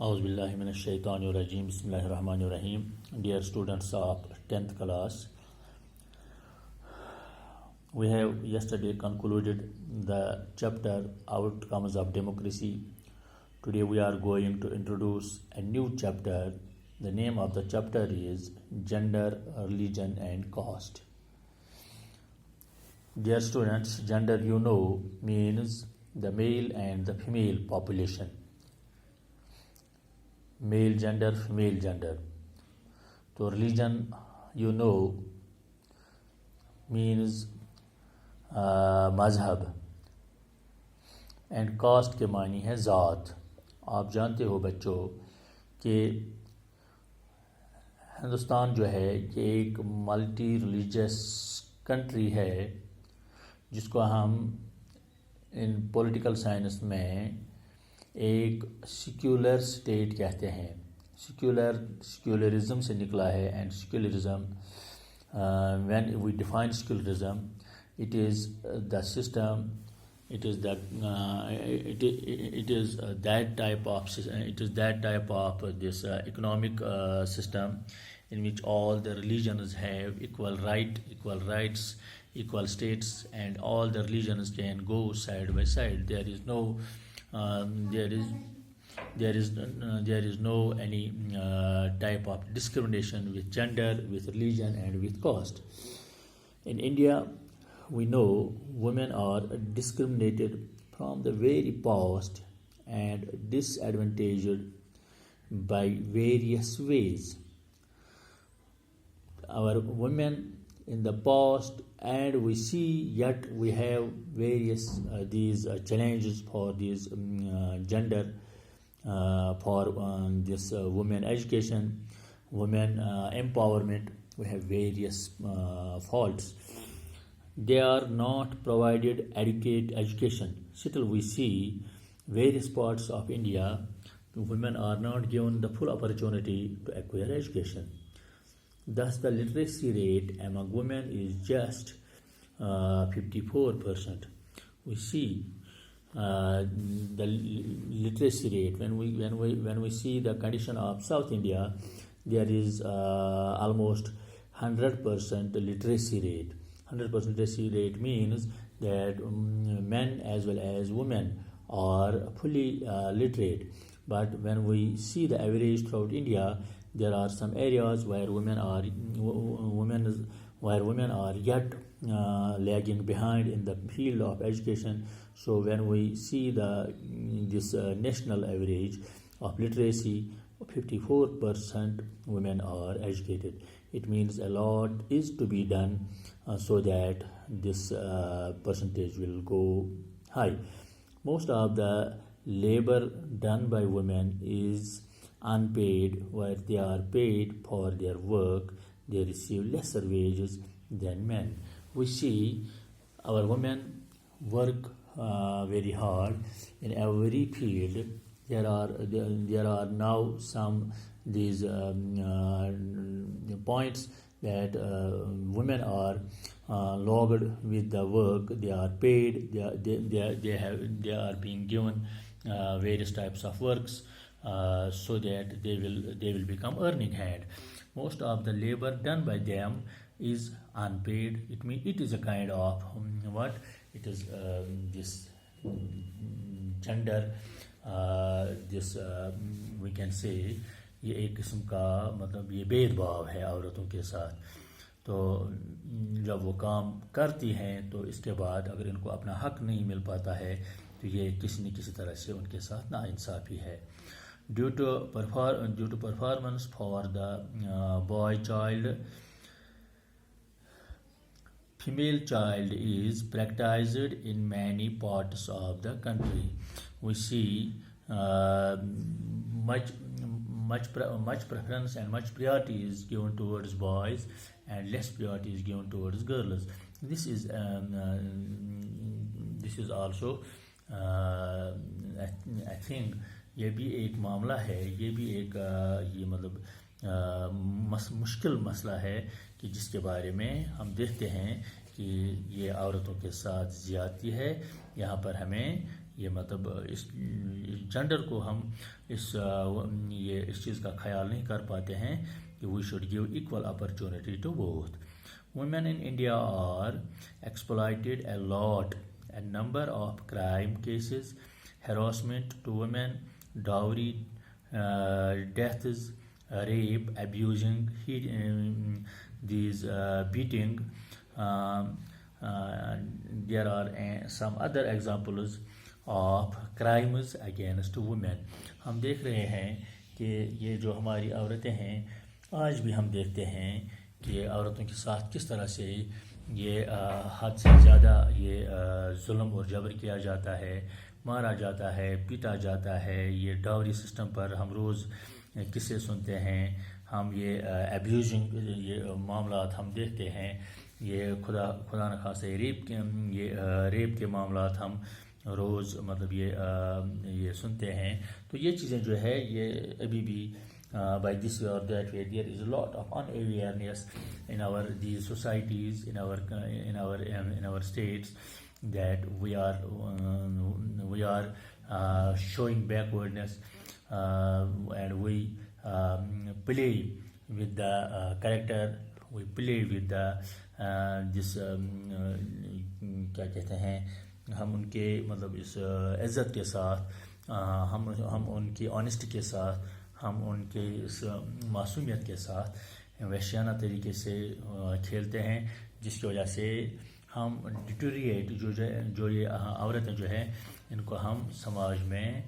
Auzubillahiminash-shaytanir-rajim. Bismillahir-rahmanir-rahim. Dear students of 10th class, we have yesterday concluded the chapter Outcomes of Democracy. Today we are going to introduce a new chapter. The name of the chapter is Gender, Religion and Caste. Dear students, gender means the male and the female population. Male gender, female gender. So religion means मजहब and cast के मानी है ज़ात। आप जानते हो बच्चों कि हिंदुस्तान जो है ये एक मल्टी रिलीजियस कंट्री है जिसको हम इन पॉलिटिकल साइंस में एक सेक्युलर स्टेट कहते हैं। सेक्युलरिज्म से निकला है and secularism when we define secularism it is the system, it is that type of this economic system in which all the religions have equal rights, equal states, and all the religions can go side by side. There is no any type of discrimination with gender, with religion, and with caste. In India, we know women are discriminated from the very past and disadvantaged by various ways. Our women in the past, and we see yet we have various these challenges for this gender, for this women education, women empowerment. We have various faults. They are not provided adequate education. Still we see various parts of India, women are not given the full opportunity to acquire education. Thus the literacy rate among women is just 54%. We see the literacy rate when we see the condition of South India, there is almost 100% literacy rate. 100% literacy rate means that men as well as women are fully literate. But when we see the average throughout India, there are some areas where women are yet lagging behind in the field of education. So when we see this national average of literacy, 54% women are educated. It means a lot is to be done so that this percentage will go high. Most of the labor done by women is unpaid. While they are paid for their work, they receive lesser wages than men. We see our women work very hard in every field. There are now some these points that women are logged with the work. They are paid. They are being given various types of works so that they will become earning hand. Most of the labor done by them is unpaid. It is a kind of it is this gender. We can say ये एक किस्म का मतलब ये भेदभाव है औरतों के साथ। तो जब वो काम करती हैं तो इसके बाद अगर इनको अपना हक नहीं मिल पाता है तो ये किसी न किसी तरह से उनके साथ नाइंसाफ़ी है। Due to performance for the boy child, female child is practiced in many parts of the country. We see much preference and much priority is given towards boys and less priority is given towards girls. This is also I think ये भी एक मामला है, ये भी एक ये मतलब मुश्किल मसला है कि जिसके बारे में हम देखते हैं कि ये औरतों के साथ ज़्यादती है। यहाँ पर हमें ये मतलब इस जेंडर को हम इस चीज़ का ख्याल नहीं कर पाते हैं कि we should give equal opportunity to both. Women in India are exploited a lot. A number of crime cases, harassment to women, dowry, deaths, rape, abusing, beating. There are some other examples of crimes against women. हम देख रहे हैं कि ये जो हमारी औरतें हैं, आज भी हम देखते हैं कि औरतों के साथ किस तरह से ये हद से ज़्यादा ये जुल्म और जबर किया जाता है, मारा जाता है, पीटा जाता है. ये डावरी सिस्टम पर हम रोज़ किस्से सुनते हैं. हम ये एब्यूजिंग ये मामलात हम देखते हैं. ये खुदा न खास्ते रेप के मामलात हम रोज़ मतलब ये सुनते हैं. तो ये चीज़ें जो है ये अभी भी by this way or that way there is a lot of unawareness in our these societies, in our states, that we are showing backwardness, and we play with the character, we play with the this क्या कहते हैं, हम उनके मतलब इस इज़्ज़त के साथ, हम उनकी ऑनेस्टी के साथ, हम उनके इस मासूमियत के साथ वहशियाना तरीके से खेलते हैं, जिसकी वजह से हम डिटोरिएट जो ये औरतें जो है इनको हम समाज में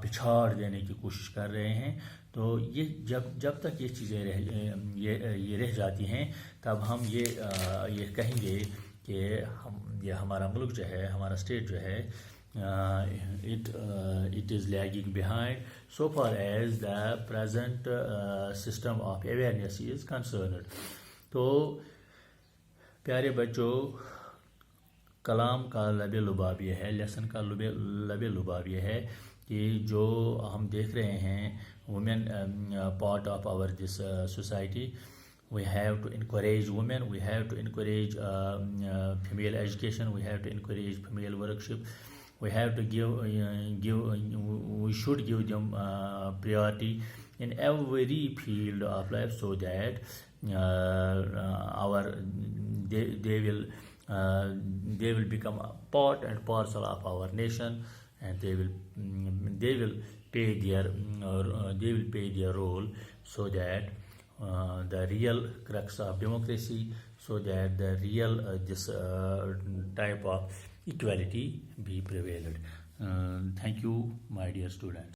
पिछाड़ देने की कोशिश कर रहे हैं. तो ये जब तक ये चीज़ें ये रह जाती हैं, तब हम ये कहेंगे कि ये हमारा मुल्क जो है, हमारा स्टेट जो है, it is lagging behind so far as the present system of awareness is concerned. तो प्यारे बच्चों, कलाम का लबे लुबाब ये है, लेसन का लबे लुबाब ये है कि जो हम देख रहे हैं, women part of our this society. We have to encourage women, we have to encourage female education, we have to encourage female worship. We have to we should give them priority in every field of life, so that they will become a part and parcel of our nation, and they will pay their role, so that the real crux of democracy, so that the real this type of equality be prevailed. Thank you, my dear students.